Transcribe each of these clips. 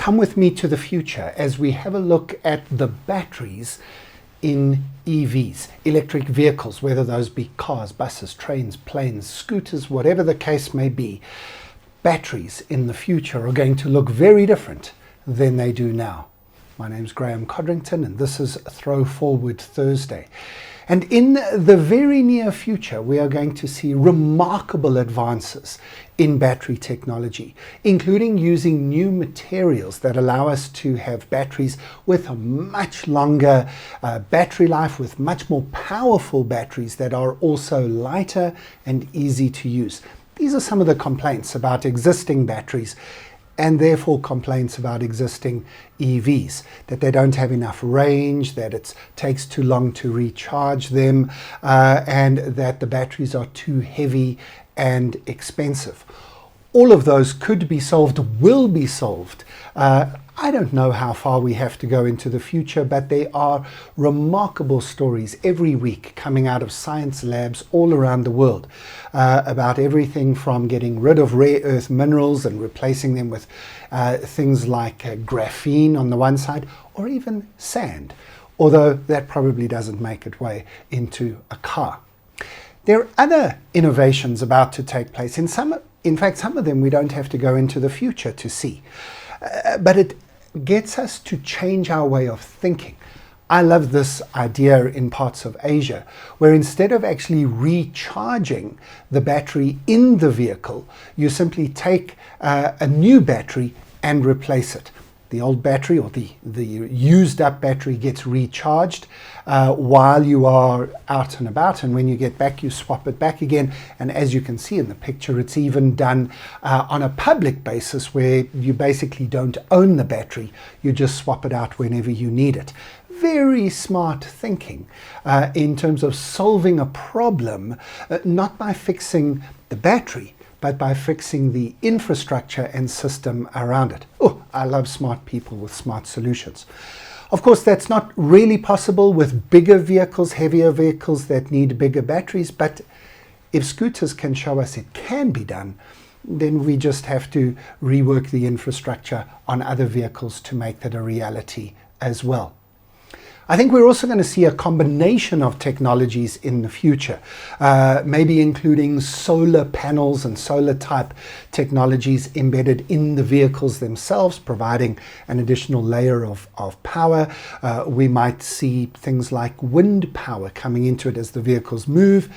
Come with me to the future as we have a look at the batteries in EVs, electric vehicles, whether those be cars, buses, trains, planes, scooters, whatever the case may be. Batteries in the future are going to look very different than they do now. My name's Graeme and this is Throw Forward Thursday. And in the very near future, we are going to see remarkable advances in battery technology, including using new materials that allow us to have batteries with a much longer battery life, with much more powerful batteries that are also lighter and easy to use. These are some of the complaints about existing batteries, and therefore complaints about existing EVs, that they don't have enough range, that it takes too long to recharge them, and that the batteries are too heavy and expensive. All of those could be solved, will be solved. I don't know how far we have to go into the future, but there are remarkable stories every week coming out of science labs all around the world about everything from getting rid of rare earth minerals and replacing them with things like graphene on the one side, or even sand, although that probably doesn't make its way into a car. There are other innovations about to take place. In fact, some of them we don't have to go into the future to see. But it gets us to change our way of thinking. I love this idea in parts of Asia, where instead of actually recharging the battery in the vehicle, you simply take a new battery and replace it. The old battery, or the used up battery, gets recharged while you are out and about, and when you get back you swap it back again. And as you can see in the picture, it's even done on a public basis where you basically don't own the battery, you just swap it out whenever you need it. Very smart thinking in terms of solving a problem, not by fixing the battery, but by fixing the infrastructure and system around it. Oh, I love smart people with smart solutions. Of course, that's not really possible with bigger vehicles, heavier vehicles that need bigger batteries, but if scooters can show us it can be done, then we just have to rework the infrastructure on other vehicles to make that a reality as well. I think we're also going to see a combination of technologies in the future, maybe including solar panels and solar type technologies embedded in the vehicles themselves, providing an additional layer of power. We might see things like wind power coming into it as the vehicles move.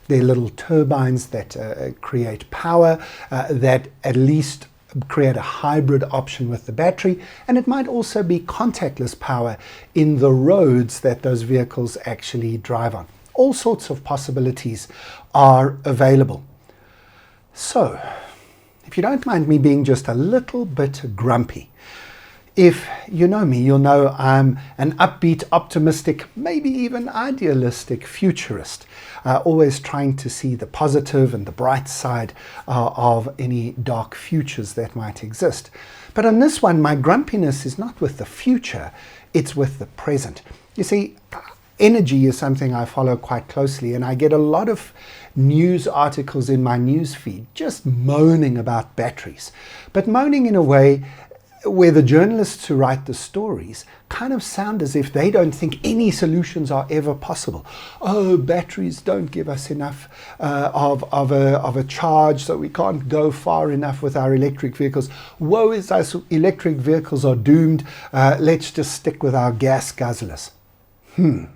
They're little turbines that create power that at least create a hybrid option with the battery, and it might also be contactless power in the roads that those vehicles actually drive on. All sorts of possibilities are available. So, if you don't mind me being just a little bit grumpy, if you know me, you'll know I'm an upbeat, optimistic, maybe even idealistic futurist, always trying to see the positive and the bright side of any dark futures that might exist. But on this one, my grumpiness is not with the future, it's with the present. You see, energy is something I follow quite closely, and I get a lot of news articles in my news feed just moaning about batteries, but moaning in a way where the journalists who write the stories kind of sound as if they don't think any solutions are ever possible. Oh, batteries don't give us enough of a charge, so we can't go far enough with our electric vehicles. Woe is us, electric vehicles are doomed. Let's just stick with our gas guzzlers. And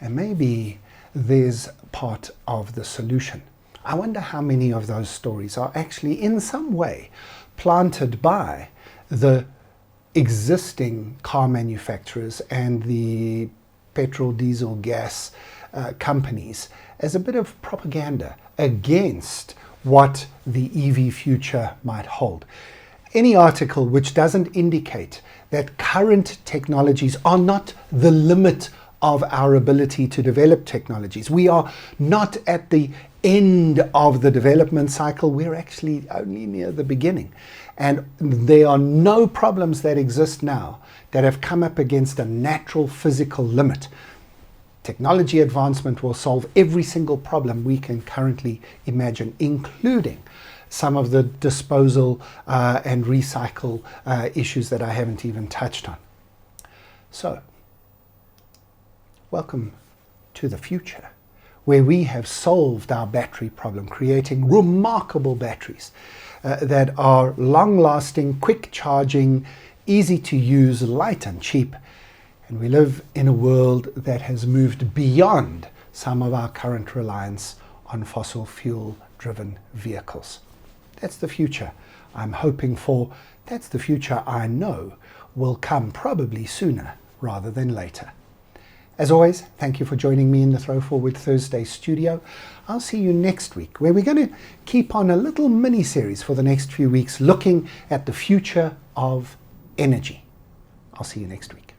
maybe there's part of the solution. I wonder how many of those stories are actually in some way planted by the existing car manufacturers and the petrol, diesel, gas companies as a bit of propaganda against what the EV future might hold. Any article which doesn't indicate that current technologies are not the limit of our ability to develop technologies. We are not at the end of the development cycle, we're actually only near the beginning. And there are no problems that exist now that have come up against a natural physical limit. Technology advancement will solve every single problem we can currently imagine, including some of the disposal and recycle issues that I haven't even touched on. So, welcome to the future, where we have solved our battery problem, creating remarkable batteries that are long-lasting, quick-charging, easy to use, light and cheap. And we live in a world that has moved beyond some of our current reliance on fossil fuel-driven vehicles. That's the future I'm hoping for. That's the future I know will come probably sooner rather than later. As always, thank you for joining me in the ThrowForward Thursday studio. I'll see you next week, where we're going to keep on a little mini-series for the next few weeks looking at the future of energy. I'll see you next week.